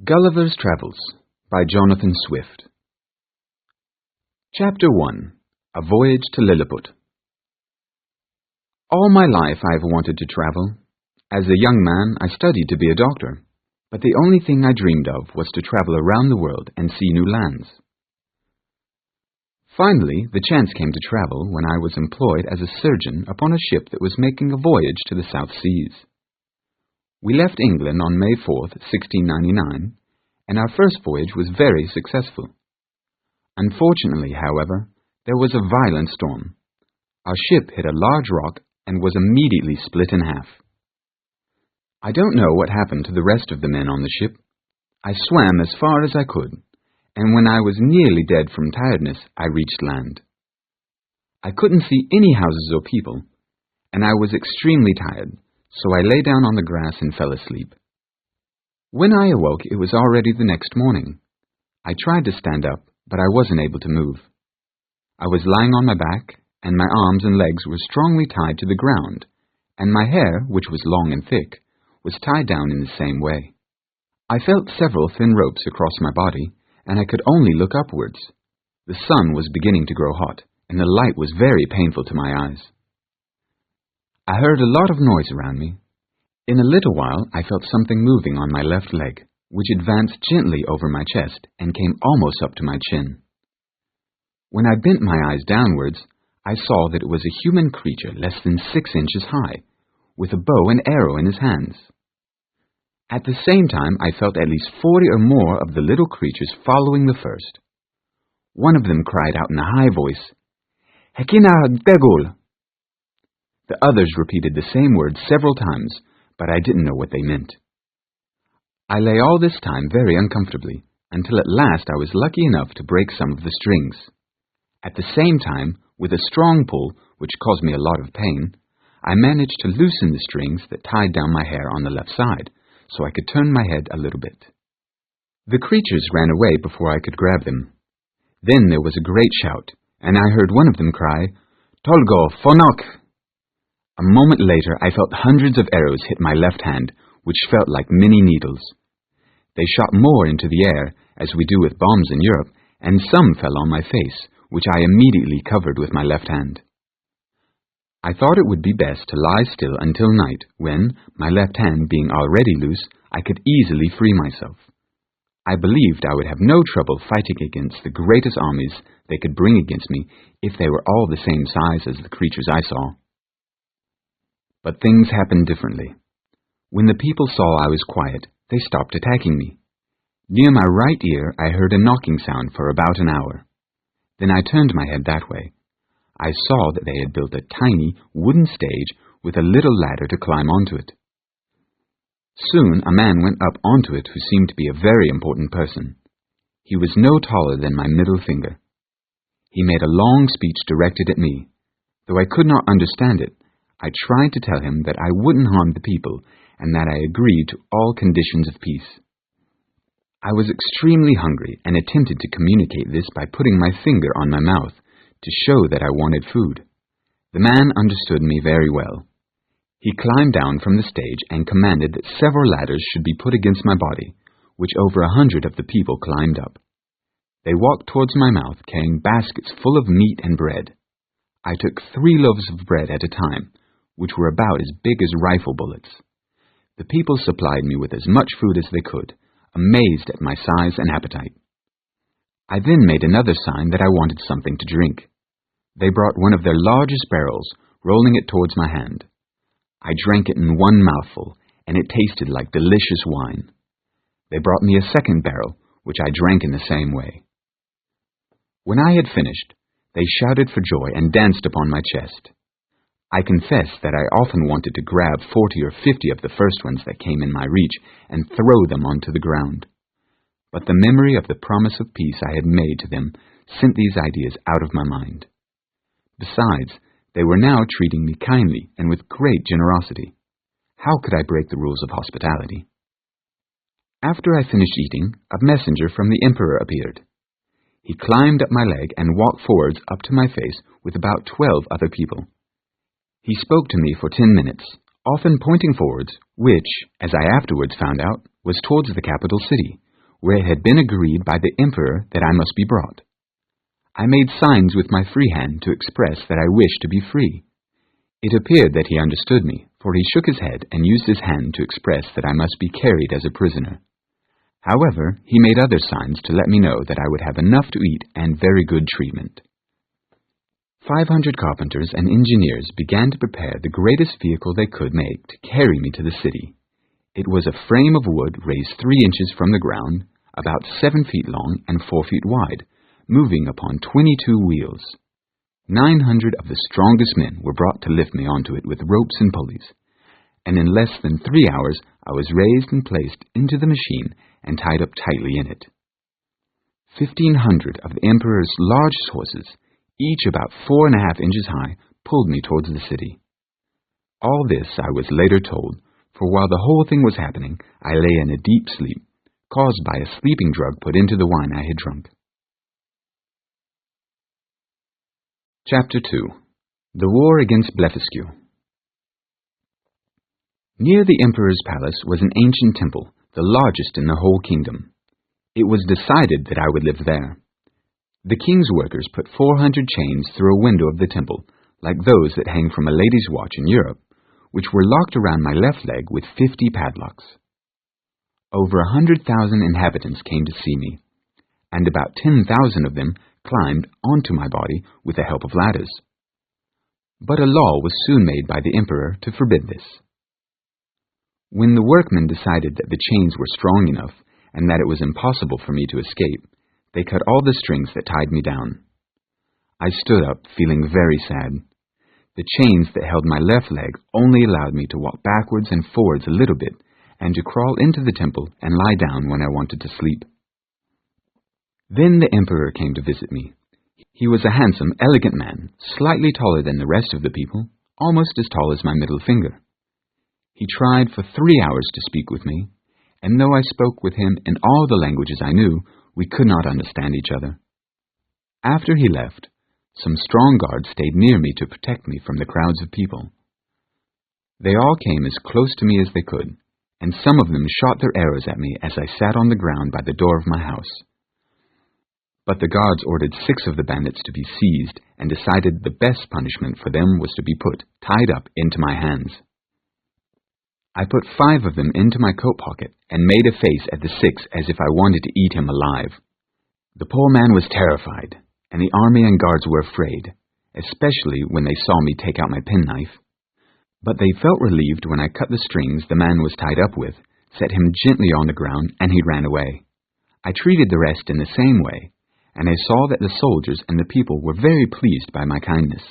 Gulliver's Travels by Jonathan Swift. Chapter 1. A Voyage to Lilliput. All my life I have wanted to travel. As a young man, I studied to be a doctor, but the only thing I dreamed of was to travel around the world and see new lands. Finally, the chance came to travel when I was employed as a surgeon upon a ship that was making a voyage to the South Seas. We left England on May 4th, 1699, and our first voyage was very successful. Unfortunately, however, there was a violent storm. Our ship hit a large rock and was immediately split in half. I don't know what happened to the rest of the men on the ship. I swam as far as I could, and when I was nearly dead from tiredness, I reached land. I couldn't see any houses or people, and I was extremely tired, so I lay down on the grass and fell asleep. When I awoke, it was already the next morning. I tried to stand up, but I wasn't able to move. I was lying on my back, and my arms and legs were strongly tied to the ground, and my hair, which was long and thick, was tied down in the same way. I felt several thin ropes across my body, and I could only look upwards. The sun was beginning to grow hot, and the light was very painful to my eyes. I heard a lot of noise around me. In a little while, I felt something moving on my left leg, which advanced gently over my chest and came almost up to my chin. When I bent my eyes downwards, I saw that it was a human creature less than 6 inches high, with a bow and arrow in his hands. At the same time, I felt at least 40 or more of the little creatures following the first. One of them cried out in a high voice, "Hekina Degul!" The others repeated the same words several times, but I didn't know what they meant. I lay all this time very uncomfortably, until at last I was lucky enough to break some of the strings. At the same time, with a strong pull, which caused me a lot of pain, I managed to loosen the strings that tied down my hair on the left side, so I could turn my head a little bit. The creatures ran away before I could grab them. Then there was a great shout, and I heard one of them cry, "Tolgo, Fonok!" A moment later, I felt hundreds of arrows hit my left hand, which felt like many needles. They shot more into the air, as we do with bombs in Europe, and some fell on my face, which I immediately covered with my left hand. I thought it would be best to lie still until night, when, my left hand being already loose, I could easily free myself. I believed I would have no trouble fighting against the greatest armies they could bring against me if they were all the same size as the creatures I saw. But things happened differently. When the people saw I was quiet, they stopped attacking me. Near my right ear, I heard a knocking sound for about an hour. Then I turned my head that way. I saw that they had built a tiny wooden stage with a little ladder to climb onto it. Soon a man went up onto it who seemed to be a very important person. He was no taller than my middle finger. He made a long speech directed at me. Though I could not understand it, I tried to tell him that I wouldn't harm the people and that I agreed to all conditions of peace. I was extremely hungry and attempted to communicate this by putting my finger on my mouth to show that I wanted food. The man understood me very well. He climbed down from the stage and commanded that several ladders should be put against my body, which over 100 of the people climbed up. They walked towards my mouth carrying baskets full of meat and bread. I took 3 loaves of bread at a time, which were about as big as rifle bullets. The people supplied me with as much food as they could, amazed at my size and appetite. I then made another sign that I wanted something to drink. They brought one of their largest barrels, rolling it towards my hand. I drank it in one mouthful, and it tasted like delicious wine. They brought me a second barrel, which I drank in the same way. When I had finished, they shouted for joy and danced upon my chest. I confess that I often wanted to grab 40 or 50 of the first ones that came in my reach and throw them onto the ground. But the memory of the promise of peace I had made to them sent these ideas out of my mind. Besides, they were now treating me kindly and with great generosity. How could I break the rules of hospitality? After I finished eating, a messenger from the emperor appeared. He climbed up my leg and walked forwards up to my face with about 12 other people. He spoke to me for 10 minutes, often pointing forwards, which, as I afterwards found out, was towards the capital city, where it had been agreed by the emperor that I must be brought. I made signs with my free hand to express that I wished to be free. It appeared that he understood me, for he shook his head and used his hand to express that I must be carried as a prisoner. However, he made other signs to let me know that I would have enough to eat and very good treatment. 500 carpenters and engineers began to prepare the greatest vehicle they could make to carry me to the city. It was a frame of wood raised 3 inches from the ground, about 7 feet long and 4 feet wide, moving upon 22 wheels. 900 of the strongest men were brought to lift me onto it with ropes and pulleys, and in less than 3 hours I was raised and placed into the machine and tied up tightly in it. 1,500 of the emperor's largest horses, each about 4.5 inches high, pulled me towards the city. All this I was later told, for while the whole thing was happening, I lay in a deep sleep, caused by a sleeping drug put into the wine I had drunk. Chapter 2. The War against Blefuscu. Near the emperor's palace was an ancient temple, the largest in the whole kingdom. It was decided that I would live there. The king's workers put 400 chains through a window of the temple, like those that hang from a lady's watch in Europe, which were locked around my left leg with 50 padlocks. Over 100,000 inhabitants came to see me, and about 10,000 of them climbed onto my body with the help of ladders. But a law was soon made by the emperor to forbid this. When the workmen decided that the chains were strong enough and that it was impossible for me to escape, they cut all the strings that tied me down. I stood up, feeling very sad. The chains that held my left leg only allowed me to walk backwards and forwards a little bit, and to crawl into the temple and lie down when I wanted to sleep. Then the emperor came to visit me. He was a handsome, elegant man, slightly taller than the rest of the people, almost as tall as my middle finger. He tried for 3 hours to speak with me, and though I spoke with him in all the languages I knew, we could not understand each other. After he left, some strong guards stayed near me to protect me from the crowds of people. They all came as close to me as they could, and some of them shot their arrows at me as I sat on the ground by the door of my house. But the guards ordered 6 of the bandits to be seized and decided the best punishment for them was to be put, tied up, into my hands. I put 5 of them into my coat pocket and made a face at the 6th as if I wanted to eat him alive. The poor man was terrified, and the army and guards were afraid, especially when they saw me take out my penknife. But they felt relieved when I cut the strings the man was tied up with, set him gently on the ground, and he ran away. I treated the rest in the same way, and I saw that the soldiers and the people were very pleased by my kindness.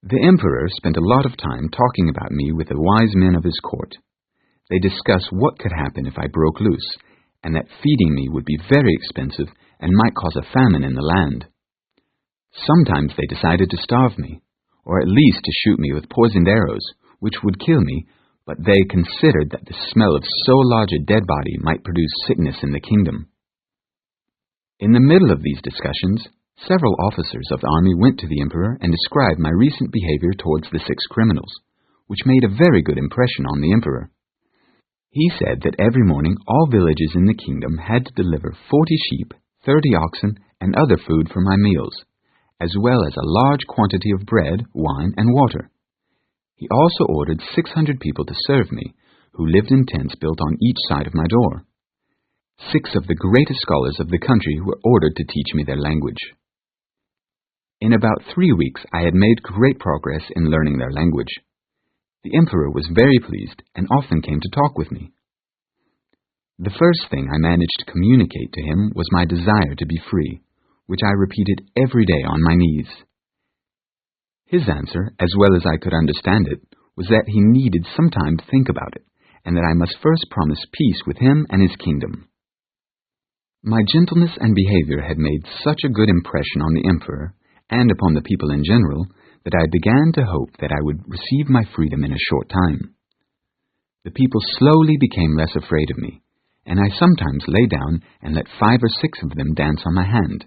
The emperor spent a lot of time talking about me with the wise men of his court. They discussed what could happen if I broke loose, and that feeding me would be very expensive and might cause a famine in the land. Sometimes they decided to starve me, or at least to shoot me with poisoned arrows, which would kill me, but they considered that the smell of so large a dead body might produce sickness in the kingdom. In the middle of these discussions, several officers of the army went to the emperor and described my recent behavior towards the 6 criminals, which made a very good impression on the emperor. He said that every morning all villages in the kingdom had to deliver 40 sheep, 30 oxen, and other food for my meals, as well as a large quantity of bread, wine, and water. He also ordered 600 people to serve me, who lived in tents built on each side of my door. 6 of the greatest scholars of the country were ordered to teach me their language. In about 3 weeks I had made great progress in learning their language. The emperor was very pleased and often came to talk with me. The first thing I managed to communicate to him was my desire to be free, which I repeated every day on my knees. His answer, as well as I could understand it, was that he needed some time to think about it, and that I must first promise peace with him and his kingdom. My gentleness and behavior had made such a good impression on the emperor, and upon the people in general, that I began to hope that I would receive my freedom in a short time. The people slowly became less afraid of me, and I sometimes lay down and let 5 or 6 of them dance on my hand,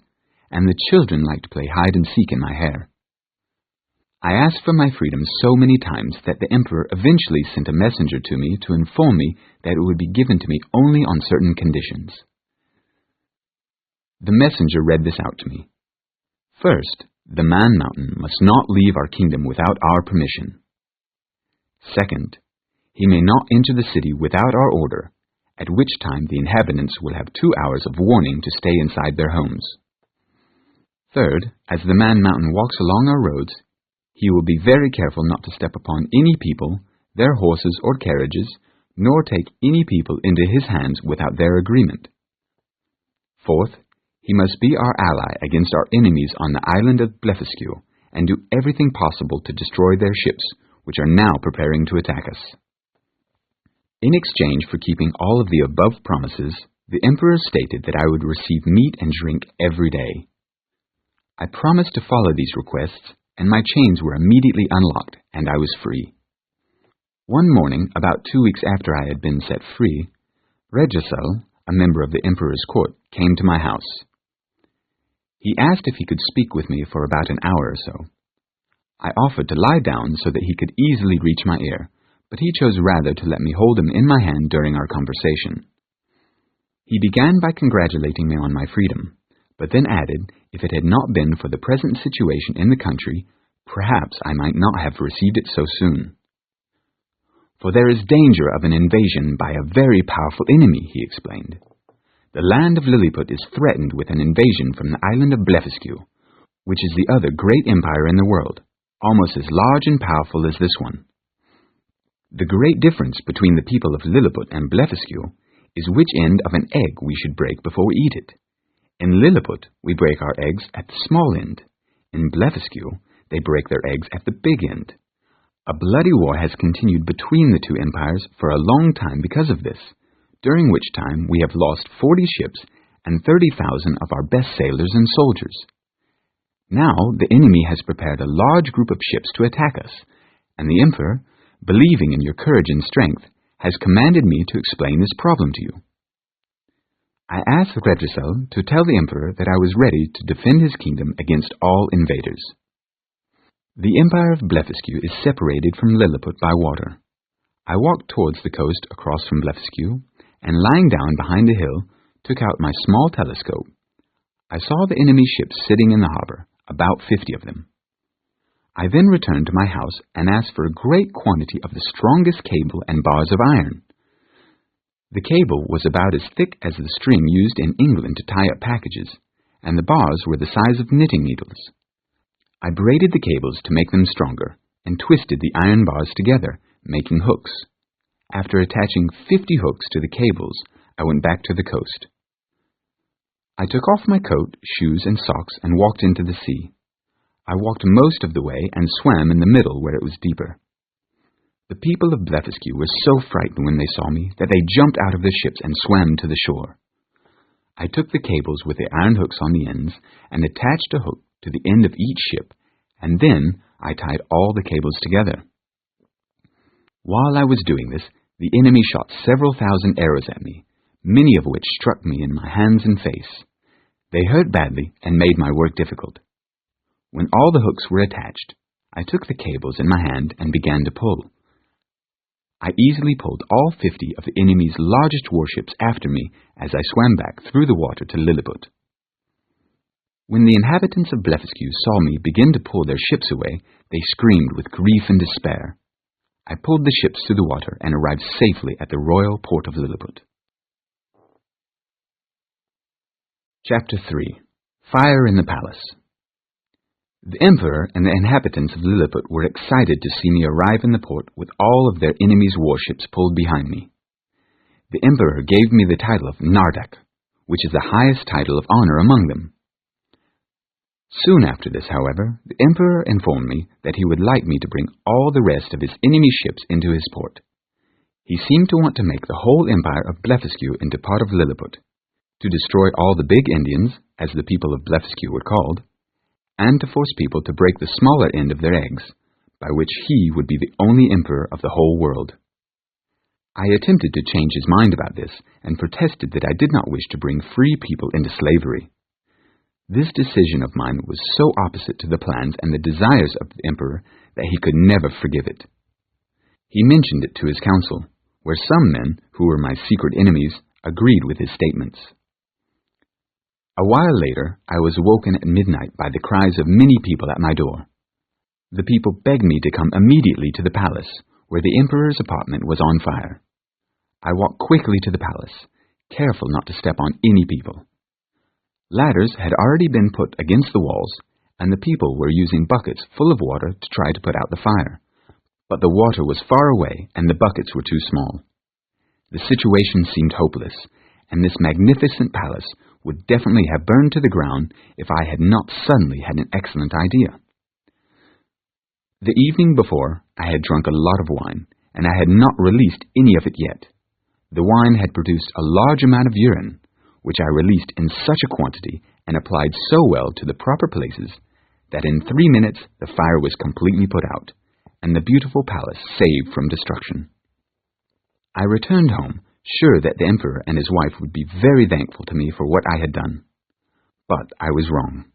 and the children liked to play hide and seek in my hair. I asked for my freedom so many times that the emperor eventually sent a messenger to me to inform me that it would be given to me only on certain conditions. The messenger read this out to me. First, the Man Mountain must not leave our kingdom without our permission. Second, he may not enter the city without our order, at which time the inhabitants will have 2 hours of warning to stay inside their homes. Third, as the Man Mountain walks along our roads, he will be very careful not to step upon any people, their horses or carriages, nor take any people into his hands without their agreement. Fourth, he must be our ally against our enemies on the island of Blefuscu, and do everything possible to destroy their ships, which are now preparing to attack us. In exchange for keeping all of the above promises, the emperor stated that I would receive meat and drink every day. I promised to follow these requests, and my chains were immediately unlocked, and I was free. One morning, about 2 weeks after I had been set free, Regisel, a member of the emperor's court, came to my house. He asked if he could speak with me for about an hour or so. I offered to lie down so that he could easily reach my ear, but he chose rather to let me hold him in my hand during our conversation. He began by congratulating me on my freedom, but then added, if it had not been for the present situation in the country, perhaps I might not have received it so soon. For there is danger of an invasion by a very powerful enemy, he explained. The land of Lilliput is threatened with an invasion from the island of Blefuscu, which is the other great empire in the world, almost as large and powerful as this one. The great difference between the people of Lilliput and Blefuscu is which end of an egg we should break before we eat it. In Lilliput, we break our eggs at the small end. In Blefuscu, they break their eggs at the big end. A bloody war has continued between the two empires for a long time because of this, during which time we have lost 40 ships and 30,000 of our best sailors and soldiers. Now the enemy has prepared a large group of ships to attack us, and the emperor, believing in your courage and strength, has commanded me to explain this problem to you. I asked Regisel to tell the emperor that I was ready to defend his kingdom against all invaders. The empire of Blefuscu is separated from Lilliput by water. I walked towards the coast across from Blefuscu, and lying down behind a hill, took out my small telescope. I saw the enemy ships sitting in the harbor, about 50 of them. I then returned to my house and asked for a great quantity of the strongest cable and bars of iron. The cable was about as thick as the string used in England to tie up packages, and the bars were the size of knitting needles. I braided the cables to make them stronger, and twisted the iron bars together, making hooks. After attaching 50 hooks to the cables, I went back to the coast. I took off my coat, shoes, and socks and walked into the sea. I walked most of the way and swam in the middle where it was deeper. The people of Blefuscu were so frightened when they saw me that they jumped out of their ships and swam to the shore. I took the cables with the iron hooks on the ends and attached a hook to the end of each ship, and then I tied all the cables together. While I was doing this, the enemy shot several thousand arrows at me, many of which struck me in my hands and face. They hurt badly and made my work difficult. When all the hooks were attached, I took the cables in my hand and began to pull. I easily pulled all 50 of the enemy's largest warships after me as I swam back through the water to Lilliput. When the inhabitants of Blefuscu saw me begin to pull their ships away, they screamed with grief and despair. I pulled the ships through the water and arrived safely at the royal port of Lilliput. Chapter 3. Fire in the Palace. The emperor and the inhabitants of Lilliput were excited to see me arrive in the port with all of their enemies' warships pulled behind me. The emperor gave me the title of Nardak, which is the highest title of honor among them. Soon after this, however, the emperor informed me that he would like me to bring all the rest of his enemy ships into his port. He seemed to want to make the whole empire of Blefuscu into part of Lilliput, to destroy all the big Indians, as the people of Blefuscu were called, and to force people to break the smaller end of their eggs, by which he would be the only emperor of the whole world. I attempted to change his mind about this, and protested that I did not wish to bring free people into slavery. This decision of mine was so opposite to the plans and the desires of the emperor that he could never forgive it. He mentioned it to his council, where some men, who were my secret enemies, agreed with his statements. A while later, I was woken at midnight by the cries of many people at my door. The people begged me to come immediately to the palace, where the emperor's apartment was on fire. I walked quickly to the palace, careful not to step on any people. Ladders had already been put against the walls, and the people were using buckets full of water to try to put out the fire. But the water was far away, and the buckets were too small. The situation seemed hopeless, and this magnificent palace would definitely have burned to the ground if I had not suddenly had an excellent idea. The evening before, I had drunk a lot of wine, and I had not released any of it yet. The wine had produced a large amount of urine, which I released in such a quantity and applied so well to the proper places that in 3 minutes the fire was completely put out, and the beautiful palace saved from destruction. I returned home, sure that the emperor and his wife would be very thankful to me for what I had done. But I was wrong.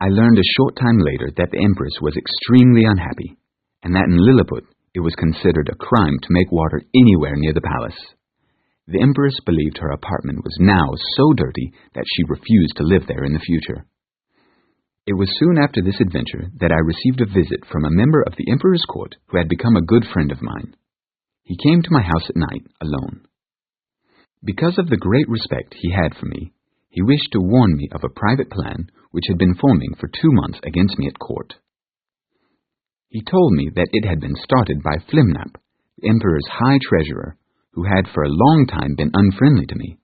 I learned a short time later that the empress was extremely unhappy, and that in Lilliput it was considered a crime to make water anywhere near the palace. The empress believed her apartment was now so dirty that she refused to live there in the future. It was soon after this adventure that I received a visit from a member of the emperor's court who had become a good friend of mine. He came to my house at night, alone. Because of the great respect he had for me, he wished to warn me of a private plan which had been forming for 2 months against me at court. He told me that it had been started by Flimnap, the emperor's high treasurer, who had for a long time been unfriendly to me.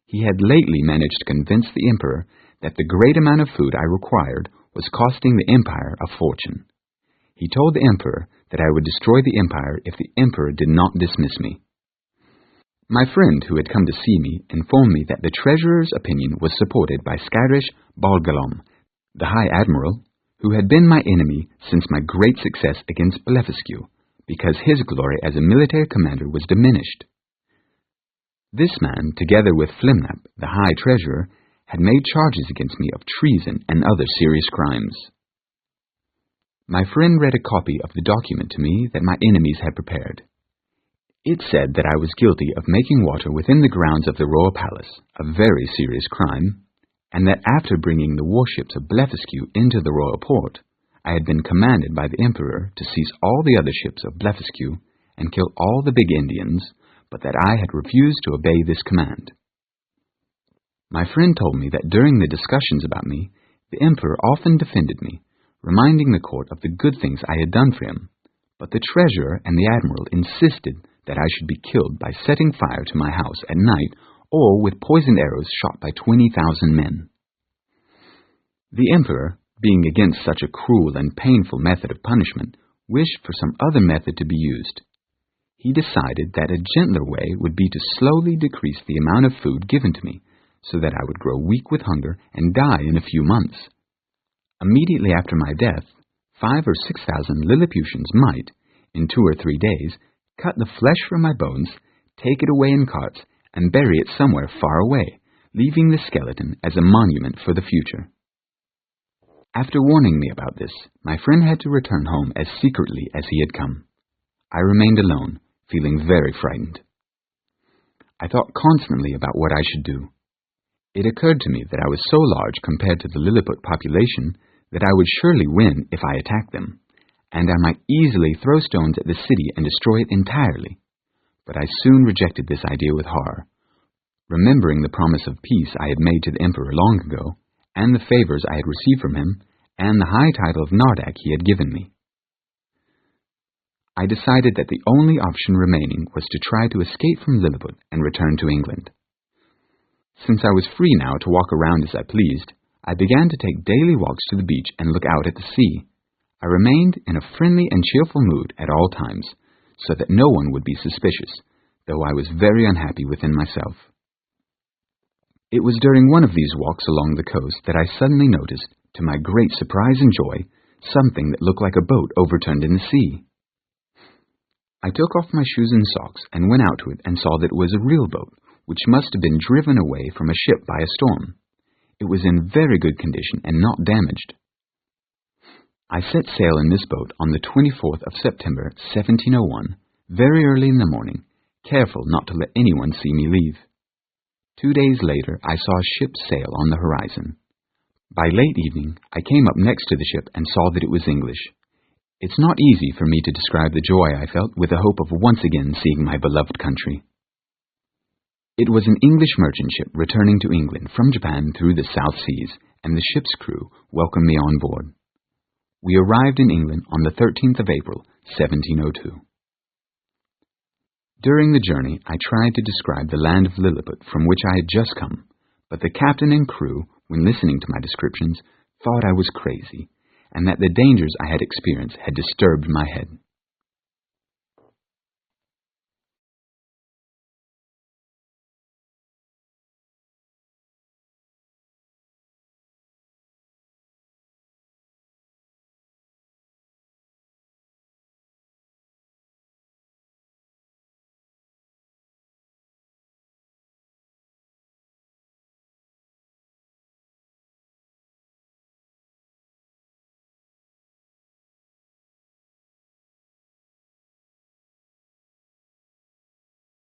He had lately managed to convince the emperor that the great amount of food I required was costing the empire a fortune. He told the emperor that I would destroy the empire if the emperor did not dismiss me. My friend who had come to see me informed me that the treasurer's opinion was supported by Scarish Balgalom, the High Admiral, who had been my enemy since my great success against Blefuscu, because his glory as a military commander was diminished. This man, together with Flimnap, the High Treasurer, had made charges against me of treason and other serious crimes. My friend read a copy of the document to me that my enemies had prepared. It said that I was guilty of making water within the grounds of the royal palace, a very serious crime, and that after bringing the warships of Blefuscu into the royal port, I had been commanded by the emperor to seize all the other ships of Blefuscu and kill all the big Indians, but that I had refused to obey this command. My friend told me that during the discussions about me, the emperor often defended me, reminding the court of the good things I had done for him, but the treasurer and the admiral insisted that I should be killed by setting fire to my house at night or with poisoned arrows shot by 20,000 men. The emperor, being against such a cruel and painful method of punishment, wished for some other method to be used. He decided that a gentler way would be to slowly decrease the amount of food given to me, so that I would grow weak with hunger and die in a few months. Immediately after my death, 5,000 or 6,000 Lilliputians might, in 2 or 3 days, cut the flesh from my bones, take it away in carts, and bury it somewhere far away, leaving the skeleton as a monument for the future. After warning me about this, my friend had to return home as secretly as he had come. I remained alone, feeling very frightened. I thought constantly about what I should do. It occurred to me that I was so large compared to the Lilliput population that I would surely win if I attacked them, and I might easily throw stones at the city and destroy it entirely. But I soon rejected this idea with horror, remembering the promise of peace I had made to the emperor long ago, and the favors I had received from him, and the high title of Nardak he had given me. I decided that the only option remaining was to try to escape from Lilliput and return to England. Since I was free now to walk around as I pleased, I began to take daily walks to the beach and look out at the sea. I remained in a friendly and cheerful mood at all times, so that no one would be suspicious, though I was very unhappy within myself. It was during one of these walks along the coast that I suddenly noticed, to my great surprise and joy, something that looked like a boat overturned in the sea. I took off my shoes and socks and went out to it and saw that it was a real boat, which must have been driven away from a ship by a storm. It was in very good condition and not damaged. I set sail in this boat on the 24th of September, 1701, very early in the morning, careful not to let anyone see me leave. 2 days later, I saw a ship sail on the horizon. By late evening, I came up next to the ship and saw that it was English. It's not easy for me to describe the joy I felt with the hope of once again seeing my beloved country. It was an English merchant ship returning to England from Japan through the South Seas, and the ship's crew welcomed me on board. We arrived in England on the 13th of April, 1702. During the journey, I tried to describe the land of Lilliput from which I had just come, but the captain and crew, when listening to my descriptions, thought I was crazy, and that the dangers I had experienced had disturbed my head.